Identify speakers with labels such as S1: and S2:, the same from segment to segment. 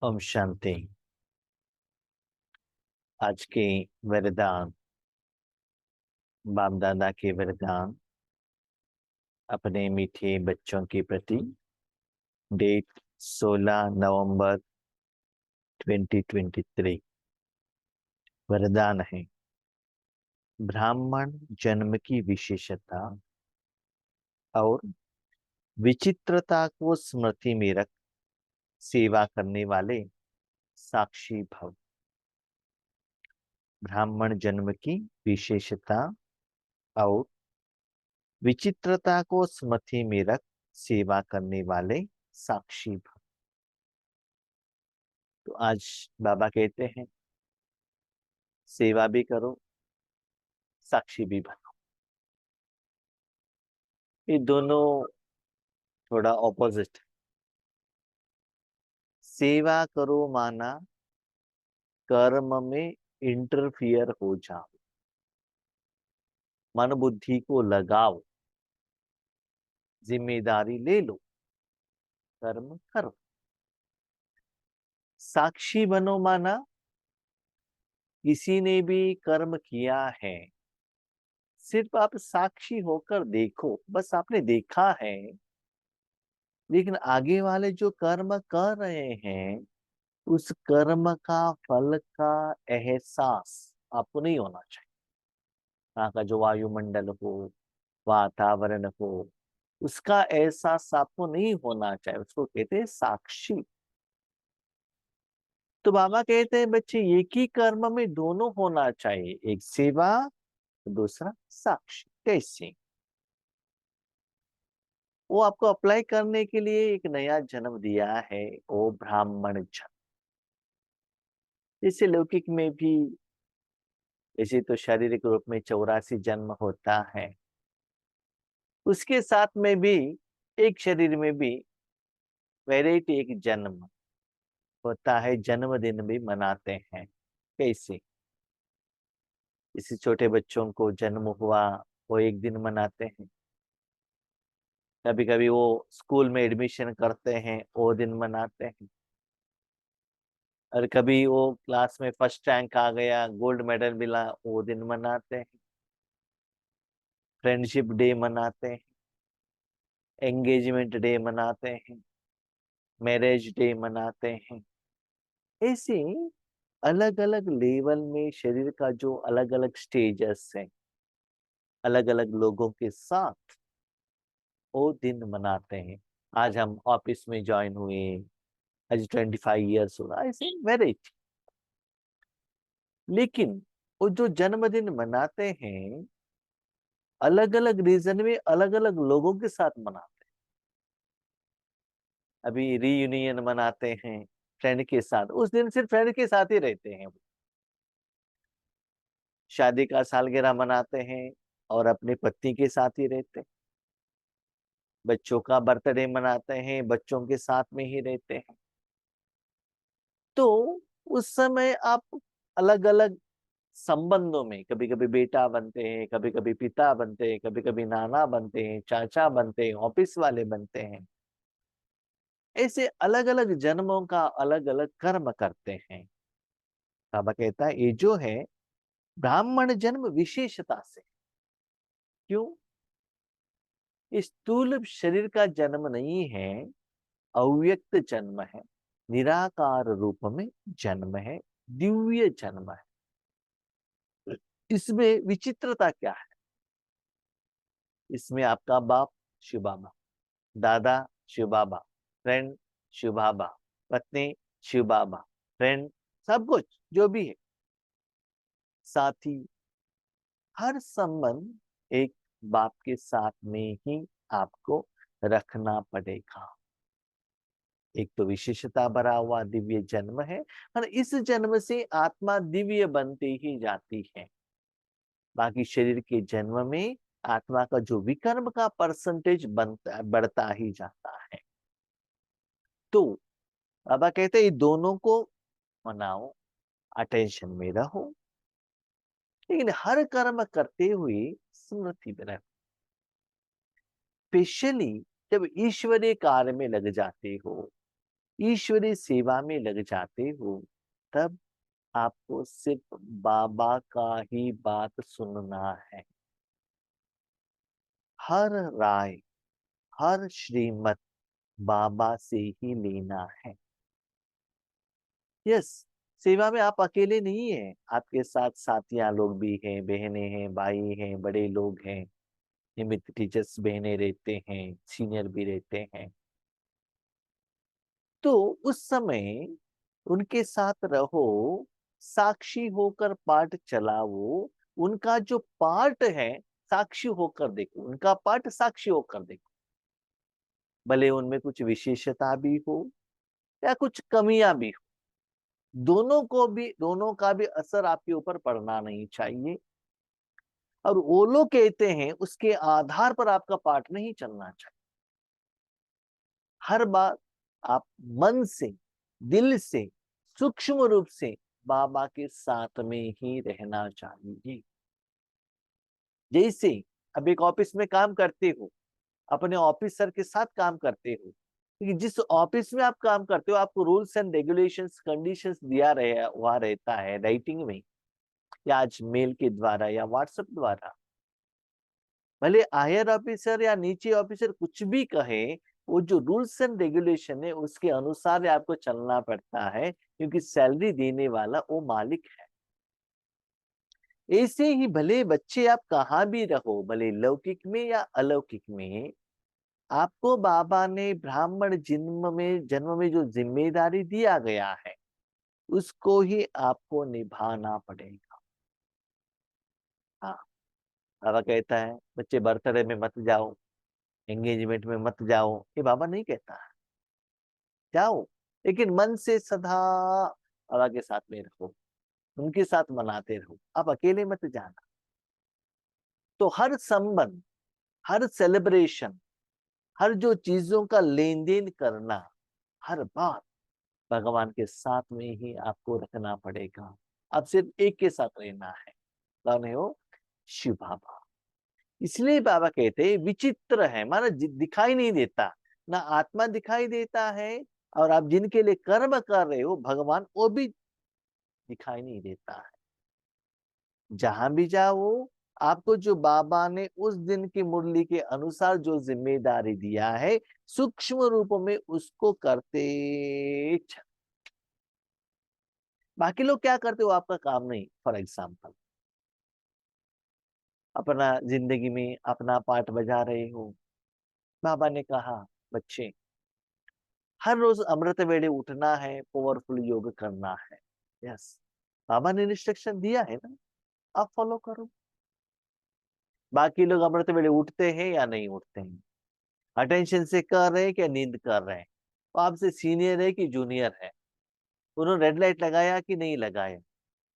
S1: ओम शांति। आज के वरदान, बाप दादा के वरदान अपने मीठे बच्चों के प्रति। डेट 16 नवंबर 2023। वरदान है, ब्राह्मण जन्म की विशेषता और विचित्रता को स्मृति में रख सेवा करने वाले साक्षी भव। ब्राह्मण जन्म की विशेषता और विचित्रता को स्मृति में रख सेवा करने वाले साक्षी भव। तो आज बाबा कहते हैं, सेवा भी करो, साक्षी भी बनो। ये दोनों थोड़ा ऑपोजिट। सेवा करो माना कर्म में इंटरफियर हो जाओ, मन बुद्धि को लगाओ, जिम्मेदारी ले लो, कर्म करो। साक्षी बनो माना किसी ने भी कर्म किया है, सिर्फ आप साक्षी होकर देखो, बस आपने देखा है, लेकिन आगे वाले जो कर्म कर रहे हैं उस कर्म का फल का एहसास आपको नहीं होना चाहिए। वहां का जो वायुमंडल हो, वातावरण हो, उसका एहसास आपको नहीं होना चाहिए, उसको कहते हैं साक्षी। तो बाबा कहते हैं बच्चे, एक ही कर्म में दोनों होना चाहिए, एक सेवा, दूसरा साक्षी। कैसे? वो आपको अप्लाई करने के लिए एक नया जन्म दिया है, वो ब्राह्मण जन्म। जैसे लौकिक में भी, जैसे तो शारीरिक रूप में 84 जन्म होता है, उसके साथ में भी एक शरीर में भी वैरायटी, एक जन्म होता है, जन्मदिन भी मनाते हैं। कैसे? इसी छोटे बच्चों को जन्म हुआ, वो एक दिन मनाते हैं। कभी कभी वो स्कूल में एडमिशन करते हैं, वो दिन मनाते हैं। और कभी वो क्लास में फर्स्ट रैंक आ गया, गोल्ड मेडल मिला, वो दिन मनाते हैं। फ्रेंडशिप डे मनाते हैं, एंगेजमेंट डे मनाते हैं, मैरिज डे मनाते हैं। ऐसे अलग अलग लेवल में शरीर का जो अलग अलग स्टेजेस हैं, अलग अलग लोगों के साथ वो दिन मनाते हैं। आज हम ऑफिस में ज्वाइन हुए, आज 25 ईयर्स हो रहा, ऐसे मैरिज। लेकिन वो जो जन्मदिन मनाते हैं, अलग अलग रीजन में अलग अलग लोगों के साथ मनाते हैं। अभी रीयूनियन मनाते हैं फ्रेंड के साथ, उस दिन सिर्फ फ्रेंड के साथ ही रहते हैं। शादी का सालगिरह मनाते हैं और अपनी पत्नी के साथ ही रहते हैं। बच्चों का बर्थडे मनाते हैं, बच्चों के साथ में ही रहते हैं। तो उस समय आप अलग अलग संबंधों में, कभी कभी बेटा बनते हैं, कभी कभी पिता बनते हैं, कभी कभी नाना बनते हैं, चाचा बनते हैं, ऑफिस वाले बनते हैं। ऐसे अलग अलग जन्मों का अलग अलग कर्म करते हैं। बाबा कहता है ये जो है ब्राह्मण जन्म विशेषता से। क्यों? इस स्थूल शरीर का जन्म नहीं है, अव्यक्त जन्म है, निराकार रूप में जन्म है, दिव्य जन्म है। इसमें विचित्रता क्या है? इसमें आपका बाप शिव बाबा, दादा शिव बाबा, फ्रेंड शिव बाबा, पत्नी शिव बाबा, फ्रेंड, सब कुछ जो भी है, साथी, हर संबंध एक बाप के साथ में ही आपको रखना पड़ेगा। एक तो विशेषता भरा हुआ दिव्य जन्म है, और इस जन्म से आत्मा दिव्य बनती ही जाती है। बाकी शरीर के जन्म में आत्मा का जो विकर्म का परसेंटेज बनता बढ़ता ही जाता है। तो बाबा कहते हैं ये दोनों को मनाओ, अटेंशन में रहो, लेकिन हर कर्म करते हुए स्मृति में रहो। स्पेशली जब ईश्वरीय कार्य में लग जाते हो, ईश्वरीय सेवा में लग जाते हो, तब आपको सिर्फ बाबा का ही बात सुनना है। हर राय, हर श्रीमत बाबा से ही लेना है। यस, सेवा में आप अकेले नहीं हैं, आपके साथ साथियां लोग भी हैं, बहनें हैं, भाई हैं, बड़े लोग हैं, निमित्त टीचर्स बहनें रहते हैं, सीनियर भी रहते हैं। तो उस समय उनके साथ रहो, साक्षी होकर पाठ चलाओ, उनका जो पाठ है साक्षी होकर देखो, उनका पाठ साक्षी होकर देखो। भले उनमें कुछ विशेषता भी हो या कुछ कमियां भी हो, दोनों का भी असर आपके ऊपर पड़ना नहीं चाहिए। और वो लोग कहते हैं उसके आधार पर आपका पाठ नहीं चलना चाहिए। हर बार आप मन से, दिल से, सूक्ष्म रूप से बाबा के साथ में ही रहना चाहिए। जैसे अब एक ऑफिस में काम करते हो, अपने ऑफिसर के साथ काम करते हो, क्योंकि जिस ऑफिस में आप काम करते हो आपको रूल्स एंड रेगुलेशंस, कंडीशंस दिया हुआ रहता है राइटिंग में, या आज मेल के द्वारा या व्हाट्सएप द्वारा। भले हायर ऑफिसर या नीचे ऑफिसर कुछ भी कहे, वो जो रूल्स एंड रेगुलेशन है उसके अनुसार आपको चलना पड़ता है, क्योंकि सैलरी देने वाला वो मालिक है। ऐसे ही भले बच्चे आप कहाँ भी रहो, भले लौकिक में या अलौकिक में, आपको बाबा ने ब्राह्मण जन्म में जो जिम्मेदारी दिया गया है उसको ही आपको निभाना पड़ेगा। हाँ, बाबा कहता है बच्चे बर्थडे में मत जाओ, एंगेजमेंट में मत जाओ, ये बाबा नहीं कहता है। जाओ, लेकिन मन से सदा बाबा के साथ में रहो, उनके साथ मनाते रहो, आप अकेले मत जाना। तो हर संबंध, हर सेलिब्रेशन, हर जो चीजों का लेन देन करना, हर बात भगवान के साथ में ही आपको रखना पड़ेगा। अब सिर्फ एक के साथ रहना है, कौन है वो? शिव बाबा। इसलिए बाबा कहते हैं विचित्र है, माना दिखाई नहीं देता, ना आत्मा दिखाई देता है, और आप जिनके लिए कर्म कर रहे हो भगवान, वो भी दिखाई नहीं देता है। जहां भी जाओ, आपको जो बाबा ने उस दिन की मुरली के अनुसार जो जिम्मेदारी दिया है, सूक्ष्म रूप में उसको करते चलो। बाकी लोग क्या करते हो आपका काम नहीं। फॉर एग्जाम्पल, अपना जिंदगी में अपना पार्ट बजा रहे हो, बाबा ने कहा बच्चे हर रोज अमृत वेले उठना है, पावरफुल योग करना है। यस, बाबा ने इंस्ट्रक्शन दिया है ना, आप फॉलो करो। बाकी लोग अमृत वेले उठते हैं या नहीं उठते हैं, अटेंशन से कर रहे हैं क्या नींद कर रहे हैं, वो आपसे सीनियर है कि जूनियर है, उन्होंने रेड लाइट लगाया कि नहीं लगाया,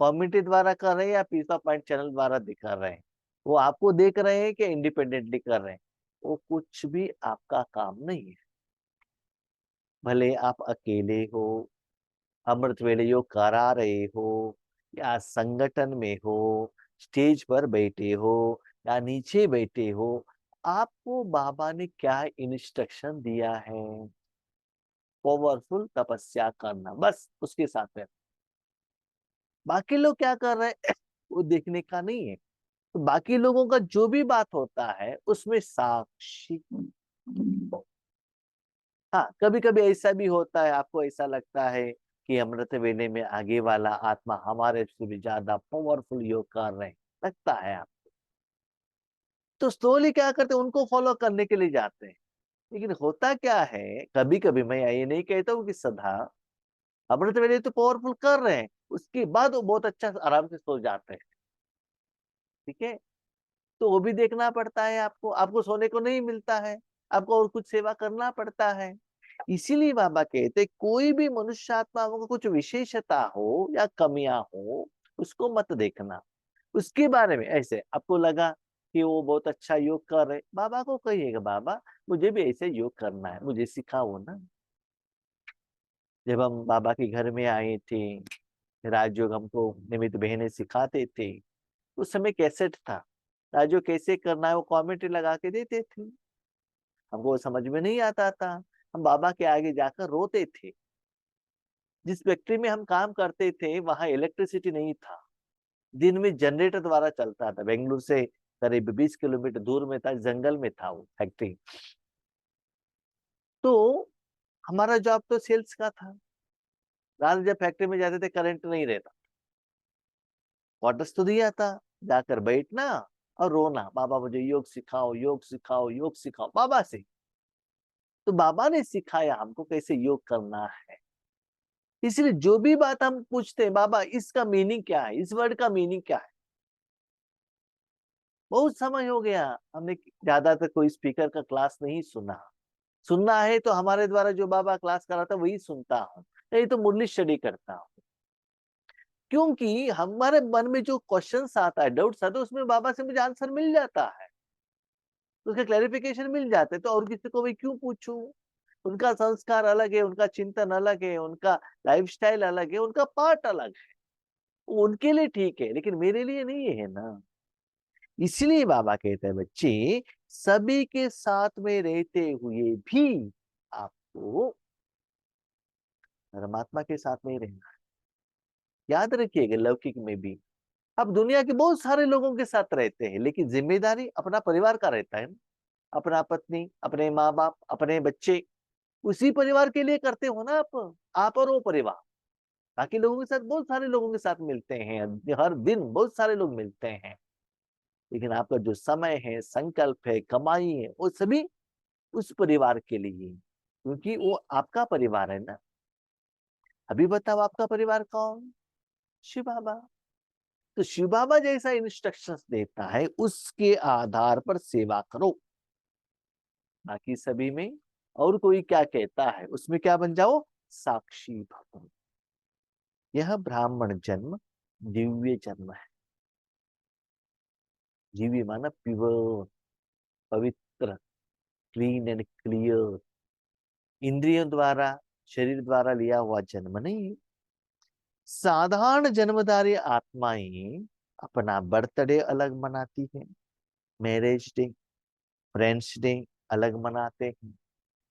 S1: कम्युनिटी द्वारा कर रहे हैं या पीपा पॉइंट चैनल द्वारा दिखा रहे हैं, वो आपको देख रहे हैं कि इंडिपेंडेंटली कर रहे हैं, वो कुछ भी आपका काम नहीं है। भले आप अकेले हो, अमृत वेले योग करा रहे हो, या संगठन में हो, स्टेज पर बैठे हो या नीचे बैठे हो, आपको बाबा ने क्या इंस्ट्रक्शन दिया है? पावरफुल तपस्या करना, बस उसके साथ में। बाकी लोग क्या कर रहे हैं वो देखने का नहीं है। तो बाकी लोगों का जो भी बात होता है उसमें साक्षी। हाँ, कभी कभी ऐसा भी होता है, आपको ऐसा लगता है कि अमृत वेले में आगे वाला आत्मा हमारे से भी ज्यादा पावरफुल योग कर रहे हैं, लगता है आप, तो स्लोली क्या करते हैं, उनको फॉलो करने के लिए जाते हैं। लेकिन होता क्या है, कभी कभी, मैं ये नहीं कहता हूँ कि सदा, अमृत वेले तो पावरफुल कर रहे हैं, उसके बाद वो बहुत अच्छा आराम से सो जाते हैं। ठीक है, तो वो भी देखना पड़ता है आपको, आपको सोने को नहीं मिलता है, आपको और कुछ सेवा करना पड़ता है। इसीलिए बाबा कहते कोई भी मनुष्य आत्मा को कुछ विशेषता हो या कमियां हो, उसको मत देखना। उसके बारे में ऐसे आपको लगा कि वो बहुत अच्छा योग कर रहे, बाबा को कहिएगा बाबा मुझे भी ऐसे योग करना है, मुझे सिखाओ ना। जब हम बाबा के घर में आए थे, राजयोग हमको निमित्त बहनें सिखाते थे, उस समय कैसेट था, राजयोग कैसे करना है वो कमेंट्री लगा के देते थे, हमको समझ में नहीं आता था, हम बाबा के आगे जाकर रोते थे। जिस फैक्ट्री में हम काम करते थे वहां इलेक्ट्रिसिटी नहीं था, दिन में जनरेटर द्वारा चलता था। बेंगलुरु से करीब 20 किलोमीटर दूर में था, जंगल में था वो फैक्ट्री। तो हमारा जॉब तो सेल्स का था। रात जब फैक्ट्री में जाते थे करंट नहीं रहता, क्वार्टर्स तो दिया था, जाकर बैठना और रोना, बाबा मुझे योग सिखाओ, योग सिखाओ, योग सिखाओ, बाबा से। तो बाबा ने सिखाया हमको कैसे योग करना है। इसलिए जो भी बात हम पूछते हैं, बाबा इसका मीनिंग क्या है, इस वर्ड का मीनिंग क्या है। बहुत समय हो गया हमने ज्यादातर कोई स्पीकर का क्लास नहीं सुना। सुनना है तो हमारे द्वारा जो बाबा क्लास कराता वही सुनता हूँ, नहीं तो मुरली स्टडी करता हूँ। क्योंकि हमारे मन में जो क्वेश्चंस आता है, डाउट्स आता है, उसमें बाबा से मुझे आंसर मिल जाता है, उसका क्लैरिफिकेशन मिल जाता है। तो और किसी को भी क्यों पूछूं। उनका संस्कार अलग है, उनका चिंतन अलग है, उनका लाइफस्टाइल अलग है, उनका पार्ट अलग है। उनके लिए ठीक है लेकिन मेरे लिए नहीं है ना। इसलिए बाबा कहते हैं बच्चे, सभी के साथ में रहते हुए भी आपको परमात्मा के साथ में ही रहना है। याद रखिएगा, लौकिक में भी आप दुनिया के बहुत सारे लोगों के साथ रहते हैं, लेकिन जिम्मेदारी अपना परिवार का रहता है ना। अपना पत्नी, अपने माँ बाप, अपने बच्चे, उसी परिवार के लिए करते हो ना आप और वो परिवार। बाकी लोगों के साथ, बहुत सारे लोगों के साथ मिलते हैं, हर दिन बहुत सारे लोग मिलते हैं, लेकिन आपका जो समय है, संकल्प है, कमाई है, वो सभी उस परिवार के लिए, क्योंकि वो आपका परिवार है ना। अभी बताओ आपका परिवार कौन? शिव बाबा। तो शिव बाबा जैसा इंस्ट्रक्शंस देता है, उसके आधार पर सेवा करो। बाकी सभी में और कोई क्या कहता है उसमें क्या बन जाओ, साक्षी भगवान। यह ब्राह्मण जन्म दिव्य जन्म है। दिव्य माना प्योर, पवित्र, क्लीन एंड क्लियर। इंद्रियों द्वारा, शरीर द्वारा लिया हुआ जन्म नहीं। साधारण जन्मधारी आत्माएं अपना बर्थडे अलग मनाती है, मैरिज डे, फ्रेंड्स डे अलग मनाते हैं।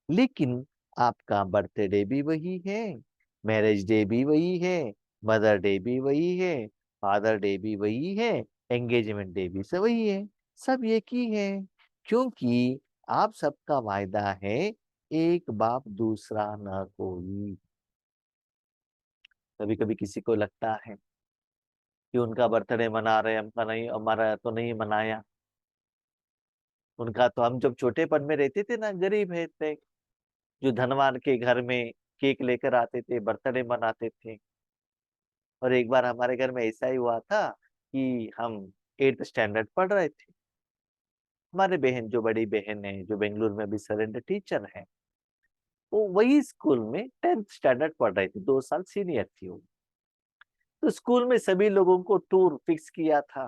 S1: लेकिन आपका बर्थडे भी वही है, मैरिज डे भी वही है, मदर डे भी वही है, फादर डे भी वही है, एंगेजमेंट डे भी सब वही है। सब एक ही है, क्योंकि आप सबका वायदा है, एक बाप दूसरा न कोई। कभी कभी किसी को लगता है कि उनका बर्थडे मना रहे, हमका नहीं, हमारा तो नहीं मनाया। उनका तो, हम जब छोटेपन में रहते थे ना, गरीब है थे, जो धनवान के घर में केक लेकर आते थे, बर्थडे मनाते थे। और एक बार हमारे घर में ऐसा ही हुआ था कि हम 8th स्टैंडर्ड पढ़ रहे थे। हमारे बहन, जो बड़ी बहन है, जो बेंगलुरु में अभी सरेंडर टीचर है, वो वही स्कूल में 10th स्टैंडर्ड पढ़ रही थी, 2 साल सीनियर थी वो। तो स्कूल में सभी लोगों को टूर फिक्स किया था।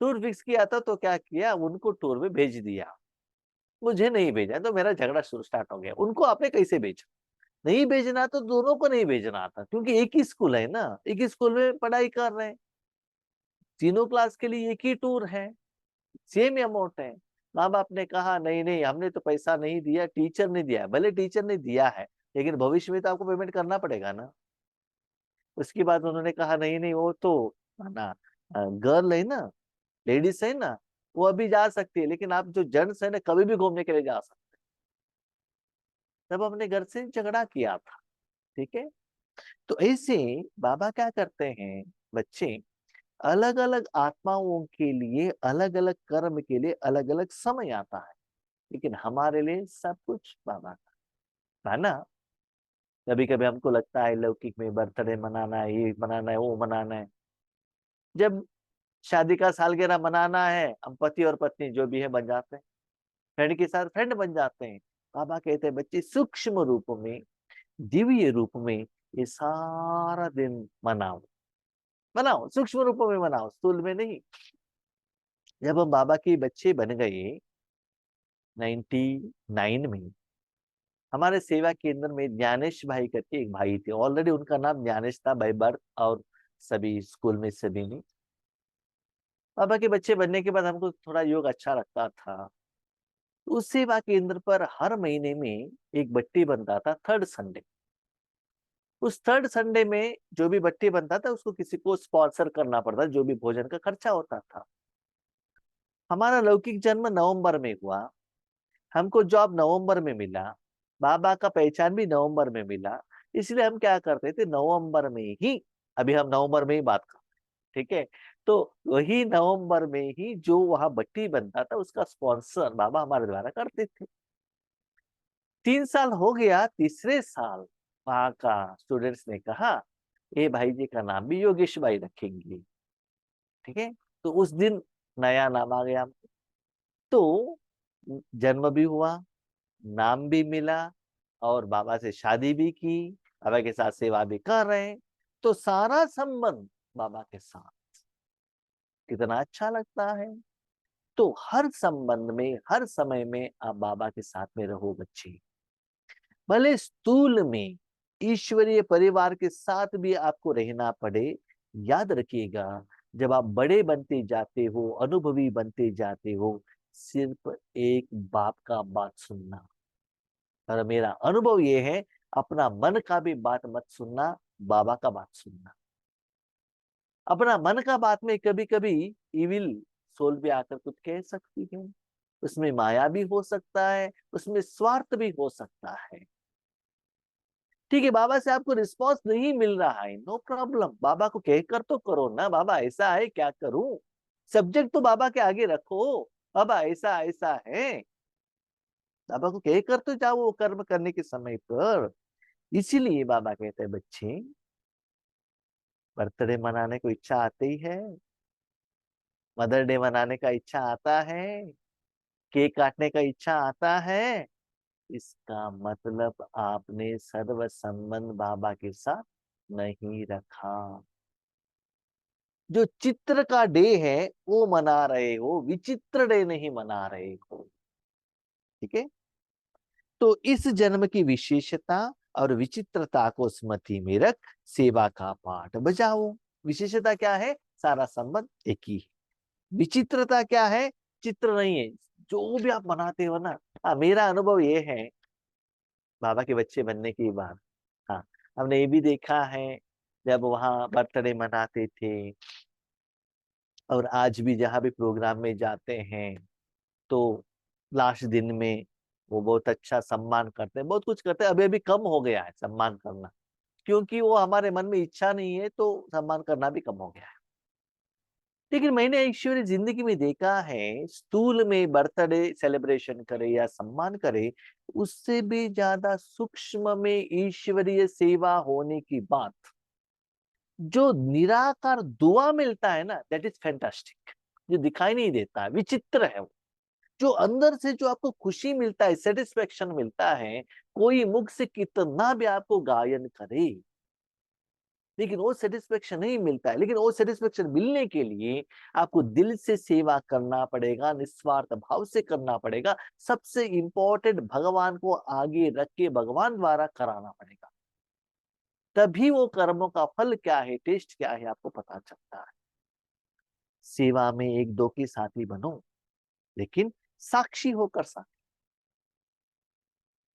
S1: टूर फिक्स किया था तो क्या किया, उनको टूर में भेज दिया, मुझे नहीं भेजा। तो मेरा झगड़ा शुरू स्टार्ट हो गया, उनको आपने कैसे भेजा? नहीं भेजना तो दोनों को नहीं भेजना था, क्योंकि एक ही स्कूल है ना, एक ही स्कूल में पढ़ाई कर रहे हैं, तीनों क्लास के लिए एक ही टूर है, सेम अमाउंट है। माँ बाप ने कहा नहीं नहीं, हमने तो पैसा नहीं दिया, टीचर ने दिया है। भले टीचर ने दिया है, लेकिन भविष्य में तो आपको पेमेंट करना पड़ेगा ना। उसके बाद उन्होंने कहा नहीं नहीं, वो तो ना गर्ल है ना, लेडीज है ना, वो अभी जा सकती है, लेकिन आप जो जेंट्स है ना, कभी भी घूमने के लिए जा सकते। तब हमने घर से झगड़ा किया था। ठीक है। तो ऐसे बाबा क्या करते हैं बच्चे, अलग अलग आत्माओं के लिए, अलग अलग कर्म के लिए अलग अलग समय आता है, लेकिन हमारे लिए सब कुछ बाबा का है ना। कभी कभी हमको लगता है लौकिक में बर्थडे मनाना है, ये मनाना है, वो मनाना है। जब शादी का सालगिरह मनाना है, हम पति और पत्नी जो भी है बन जाते हैं, फ्रेंड के साथ फ्रेंड बन जाते हैं। बाबा कहते हैं बच्चे, सूक्ष्म रूप में, दिव्य रूप में ये सारा दिन मनाओ। मनाओ, सूक्ष्म रूप में मनाओ, स्थूल में नहीं। जब हम बाबा के बच्चे बन गए 99 में, हमारे सेवा केंद्र में ज्ञानेश भाई करके एक भाई थे, ऑलरेडी उनका नाम ज्ञानेश था बाय बर्थ, और सभी स्कूल में सभी ने। बाबा के बच्चे बनने के बाद हमको थोड़ा योग अच्छा लगता था। उस सेवा केंद्र पर हर महीने में एक बट्टी बनता था, थर्ड संडे। उस थर्ड संडे में जो भी बट्टी बनता था उसको किसी को स्पॉन्सर करना पड़ता, जो भी भोजन का खर्चा होता था। हमारा लौकिक जन्म नवंबर में हुआ, हमको जॉब नवंबर में मिला, बाबा का पहचान भी नवंबर में मिला, इसलिए हम क्या करते थे नवंबर में ही, अभी हम नवंबर में ही बात कर, ठीक है। तो वही नवंबर में ही जो वहां बट्टी बनता था उसका स्पॉन्सर बाबा हमारे द्वारा करते थे। 3 साल हो गया, तीसरे साल वहां का स्टूडेंट्स ने कहा ए भाई जी का नाम भी योगेश भाई रखेंगे, ठीक है। तो उस दिन नया नाम आ गया, तो जन्म भी हुआ, नाम भी मिला, और बाबा से शादी भी की, बाबा के साथ सेवा भी कर रहे हैं। तो सारा संबंध बाबा के साथ, कितना अच्छा लगता है। तो हर संबंध में, हर समय में आप बाबा के साथ में रहो बच्चे। भले स्थूल में ईश्वरीय परिवार के साथ भी आपको रहना पड़े, याद रखिएगा जब आप बड़े बनते जाते हो, अनुभवी बनते जाते हो, सिर्फ एक बाप का बात सुनना। और मेरा अनुभव ये है, अपना मन का भी बात मत सुनना, बाबा का बात सुनना। अपना मन का बात में कभी कभी इविल सोल भी आकर कुछ कह सकती है, उसमें माया भी हो सकता है, उसमें स्वार्थ भी हो सकता है। ठीक है, बाबा से आपको रिस्पॉन्स नहीं मिल रहा है, नो प्रॉब्लम, बाबा को कहकर तो करो ना, बाबा ऐसा है क्या करूं, सब्जेक्ट तो बाबा के आगे रखो, बाबा ऐसा ऐसा है, बाबा को कहकर तो जाओ वो कर्म करने के समय पर। इसीलिए बाबा कहते हैं बच्चे, बर्थडे मनाने को इच्छा आती है, मदर डे मनाने का इच्छा आता है, केक काटने का इच्छा आता है, इसका मतलब आपने सर्व संबंध बाबा के साथ नहीं रखा। जो चित्र का डे है वो मना रहे हो, विचित्र डे नहीं मना रहे हो, ठीक है। तो इस जन्म की विशेषता और विचित्रता को स्मृति में रख सेवा का पाठ बजाओ। विशेषता क्या है, सारा संबंध एक ही है। विचित्रता क्या है, चित्र नहीं है, जो भी आप मनाते हो ना। मेरा अनुभव ये है बाबा के बच्चे बनने की बात, हाँ, हमने ये भी देखा है जब वहां बर्थडे मनाते थे, और आज भी जहां भी प्रोग्राम में जाते हैं तो लास्ट दिन में वो बहुत अच्छा सम्मान करते हैं, बहुत कुछ करते हैं। अभी अभी कम हो गया है सम्मान करना, क्योंकि वो हमारे मन में इच्छा नहीं है, तो सम्मान करना भी कम हो गया है। लेकिन मैंने ईश्वरीय जिंदगी में देखा है, स्थूल में बर्थडे सेलिब्रेशन करे या सम्मान करे, उससे भी ज्यादा सूक्ष्म में ईश्वरीय सेवा होने की बात, जो निराकार दुआ मिलता है ना, दैट इज फैंटास्टिक। जो दिखाई नहीं देता है, विचित्र है वो। जो अंदर से जो आपको खुशी मिलता है, सेटिस्फेक्शन मिलता है, कोई मुख से कितना भी आपको गायन करे, लेकिन वो सेटिस्फेक्शन नहीं मिलता है। लेकिन वो सेटिस्फेक्शन मिलने के लिए आपको दिल से सेवा करना पड़ेगा, निस्वार्थ भाव से करना पड़ेगा, सबसे इंपॉर्टेंट भगवान को आगे रख के भगवान द्वारा कराना पड़ेगा। तभी वो कर्मों का फल क्या है, टेस्ट क्या है, आपको पता चलता है। सेवा में एक दो के साथी बनो, लेकिन साक्षी होकर साथी,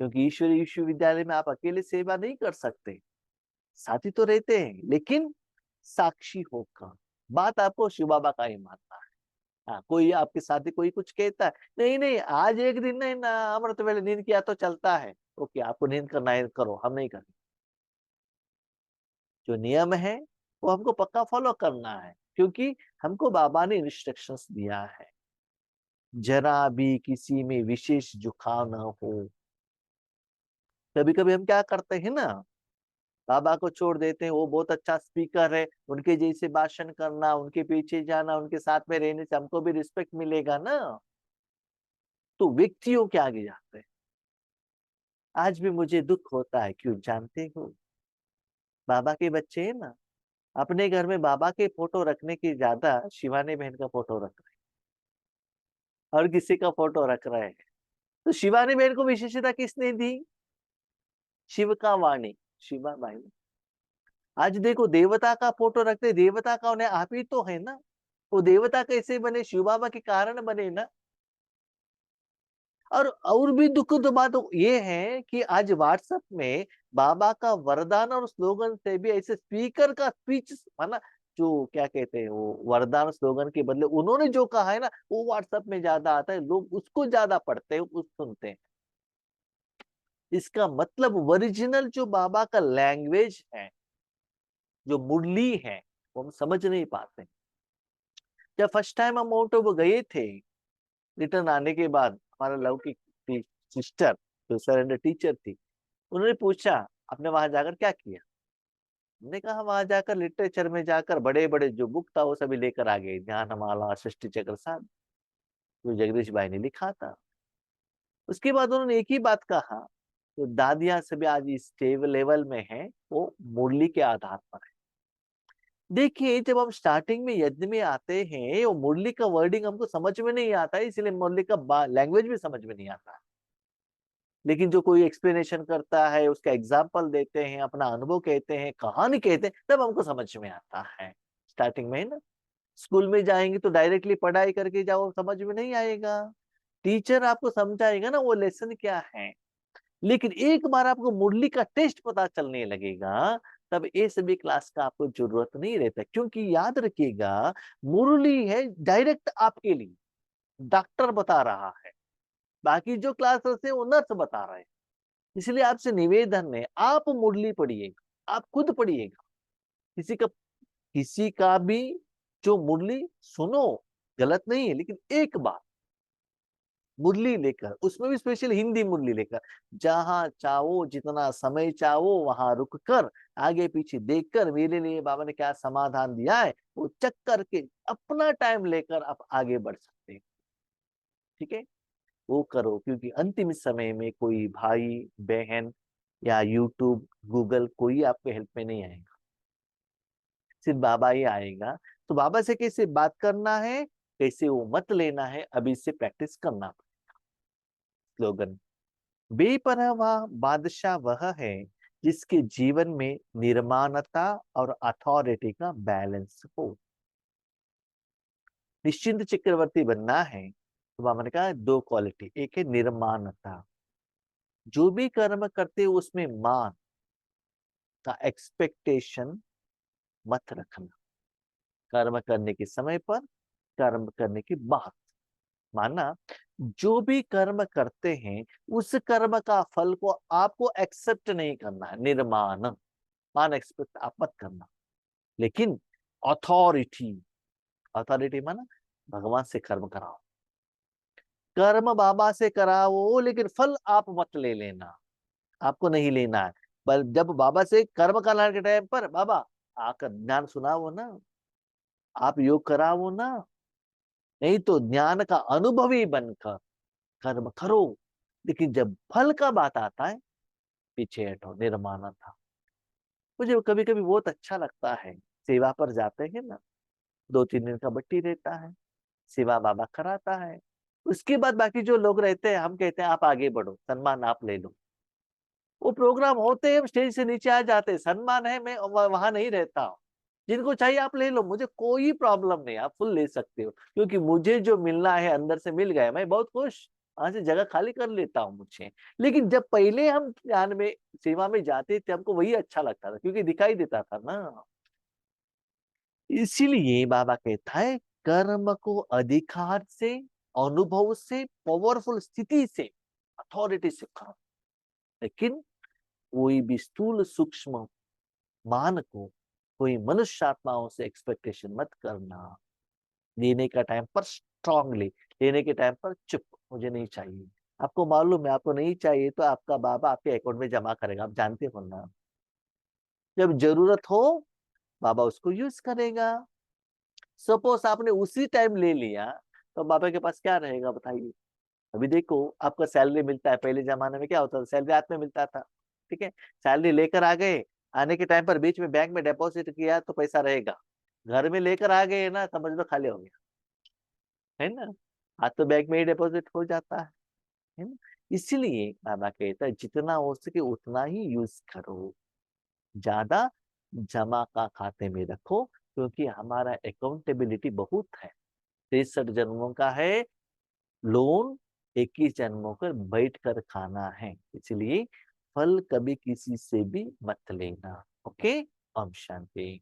S1: क्योंकि ईश्वरीय विश्वविद्यालय में आप अकेले सेवा नहीं कर सकते, साथी तो रहते हैं, लेकिन साक्षी होकर। बात आपको शिव बाबा का ही मानना है। हाँ, कोई आपके साथी कोई कुछ कहता है, नहीं नहीं आज एक दिन नहीं ना, अमृत वेले नींद किया तो चलता है, ओके, आपको नींद करना है करो, हम नहीं करेंगे। जो नियम है वो हमको पक्का फॉलो करना है, क्योंकि हमको बाबा ने इंस्ट्रक्शंस दिया है, जरा भी किसी में विशेष झुकाव न हो। कभी कभी हम क्या करते हैं ना, बाबा को छोड़ देते हैं, वो बहुत अच्छा स्पीकर है, उनके जैसे भाषण करना, उनके पीछे जाना, उनके साथ में रहने से हमको भी रिस्पेक्ट मिलेगा ना, तो व्यक्तियों के आगे जाते हैं। आज भी मुझे दुख होता है, क्यों जानते हो, बाबा के बच्चे है ना, अपने घर में बाबा के फोटो रखने की ज्यादा शिवानी बहन का फोटो रख रहे हैं, और किसी का फोटो रख रहे हैं। तो शिवानी बहन को विशेषता किसने दी, शिव का वाणी, शिवा भाई। आज देखो देवता का फोटो रखते, देवता का उन्हें आप ही तो है ना, वो देवता कैसे बने, शिव बाबा के कारण बने ना। और भी दुख तो बात ये है कि आज व्हाट्सएप में बाबा का वरदान और स्लोगन से भी ऐसे स्पीकर का स्पीच, माना जो क्या कहते हैं वो वरदान स्लोगन के बदले उन्होंने जो कहा है ना, वो व्हाट्सएप में ज्यादा आता है, लोग उसको ज्यादा पढ़ते हैं, उस सुनते हैं। इसका मतलब ओरिजिनल जो बाबा का लैंग्वेज है, जो मुरली है, वो हम समझ नहीं पाते। जब फर्स्ट टाइम हम माउंट आबू गए थे, रिटर्न आने के बाद, हमारा लौकिक सिस्टर जो सरेंडर टीचर थी, उन्होंने पूछा आपने वहां जाकर क्या किया। हमने कहा वहां जाकर लिटरेचर में जाकर बड़े बड़े जो बुक था वो सभी लेकर आ गए, ध्यानमाला, सृष्टि चक्र साहब, जो जगदीश भाई ने लिखा था। उसके बाद उन्होंने एक ही बात कहा, तो दादियां सभी आज इस स्टेबल लेवल में है, वो मुरली के आधार पर है। देखिए जब हम स्टार्टिंग में यज्ञ में आते हैं, वो मुरली का वर्डिंग हमको समझ में नहीं आता है, इसलिए मुरली का लैंग्वेज भी समझ में नहीं आता। लेकिन जो कोई एक्सप्लेनेशन करता है, उसका एग्जाम्पल देते हैं, अपना अनुभव कहते हैं, कहानी कहते हैं, तब हमको समझ में आता है। स्टार्टिंग में ना, स्कूल में जाएंगे तो डायरेक्टली पढ़ाई करके जाओ, समझ में नहीं आएगा। टीचर आपको समझाएगा ना वो लेसन क्या है। लेकिन एक बार आपको मुरली का टेस्ट पता चलने लगेगा, तब ये सभी क्लास का आपको जरूरत नहीं रहता, क्योंकि याद रखिएगा मुरली है डायरेक्ट आपके लिए, डॉक्टर बता रहा है, बाकी जो क्लासेस है वो नर्स बता रहे हैं। इसलिए आपसे निवेदन है, आप मुरली पढ़िएगा, आप खुद पढ़िएगा, किसी का भी जो मुरली सुनो, गलत नहीं है, लेकिन एक बार मुरली लेकर, उसमें भी स्पेशल हिंदी मुरली लेकर, जहां चाहो, जितना समय चाहो वहां रुक कर, आगे पीछे देखकर मेरे लिए बाबा ने क्या समाधान दिया है वो चेक करके अपना टाइम लेकर आप आगे बढ़ सकते हैं। ठीक है, वो करो, क्योंकि अंतिम समय में कोई भाई बहन या यूट्यूब गूगल कोई आपके हेल्प में नहीं आएगा, सिर्फ बाबा ही आएगा। तो बाबा से कैसे बात करना है, कैसे वो मत लेना है, अभी से प्रैक्टिस करना। स्लोगन, बेपरवाह बादशाह वह है जिसके जीवन में निर्माणता और अथॉरिटी का बैलेंस हो। निश्चिंत चक्रवर्ती बनना है तो बाबा ने कहा दो क्वालिटी, एक है निर्माणता, जो भी कर्म करते हो उसमें मान का एक्सपेक्टेशन मत रखना। कर्म करने के समय पर, कर्म करने के बाद, माना जो भी कर्म करते हैं उस कर्म का फल को आपको एक्सेप्ट नहीं करना है, निर्माण, मान एक्सपेक्ट आप मत करना। लेकिन अथॉरिटी, अथॉरिटी माना भगवान से कर्म कराओ, कर्म बाबा से कराओ, लेकिन फल आप मत ले लेना, आपको नहीं लेना है। पर जब बाबा से कर्म कराने के टाइम पर बाबा आकर ज्ञान सुनाओ ना, आप योग कराओ ना, नहीं तो ज्ञान का अनुभवी बनकर कर्म करो। लेकिन जब फल का बात आता है, पीछे हटो, निर्माण था। मुझे कभी कभी बहुत अच्छा लगता है, सेवा पर जाते हैं ना, 2-3 दिन का बट्टी रहता है, सेवा बाबा कराता है, उसके बाद बाकी जो लोग रहते हैं हम कहते हैं आप आगे बढ़ो, सम्मान आप ले लो। वो प्रोग्राम होते हैं, हम स्टेज से नीचे आ जाते हैं, सम्मान है, मैं वहां नहीं रहता हूँ। जिनको चाहिए आप ले लो, मुझे कोई प्रॉब्लम नहीं, आप फुल ले सकते हो, क्योंकि मुझे जो मिलना है अंदर से मिल गया, मैं बहुत खुश, वहां से जगह खाली कर लेता हूँ मुझे। लेकिन जब पहले हम ध्यान में सेवा में जाते थे, हमको वही अच्छा लगता था, क्योंकि दिखाई देता था ना। इसीलिए बाबा कहता है कर्म को अधिकार से, अनुभव से, पावरफुल स्थिति से, अथॉरिटी से करो। लेकिन कोई भी स्थूल सूक्ष्म मान को, कोई मनुष्य आत्माओं से एक्सपेक्टेशन मत करना। लेने का टाइम पर स्ट्रांगली, लेने के टाइम पर चुप, मुझे नहीं चाहिए। आपको मालूम है आपको नहीं चाहिए तो आपका बाबा आपके अकाउंट में जमा करेगा, आप जानते हो ना। जब जरूरत हो बाबा उसको यूज करेगा। सपोज आपने उसी टाइम ले लिया, तो बाबा के पास क्या रहेगा बताइए। अभी देखो आपका सैलरी मिलता है, पहले जमाने में क्या होता था, सैलरी हाथ में मिलता था, ठीक है, सैलरी लेकर आ गए, आने के टाइम पर बीच में बैंक में डिपॉजिट किया तो पैसा रहेगा, घर में लेकर आ गए ना, समझ लो खाली हो गया, है ना। आज तो बैंक में ही डिपॉजिट हो जाता है ना। इसीलिए बाबा कहता है जितना हो सके उतना ही यूज करो, ज्यादा जमा का खाते में रखो, क्योंकि हमारा अकाउंटेबिलिटी बहुत है, 63 जन्मों का है लोन, 21 जन्मों कर बैठ कर खाना है। इसलिए फल कभी किसी से भी मत लेना। ओके, ओम शांति।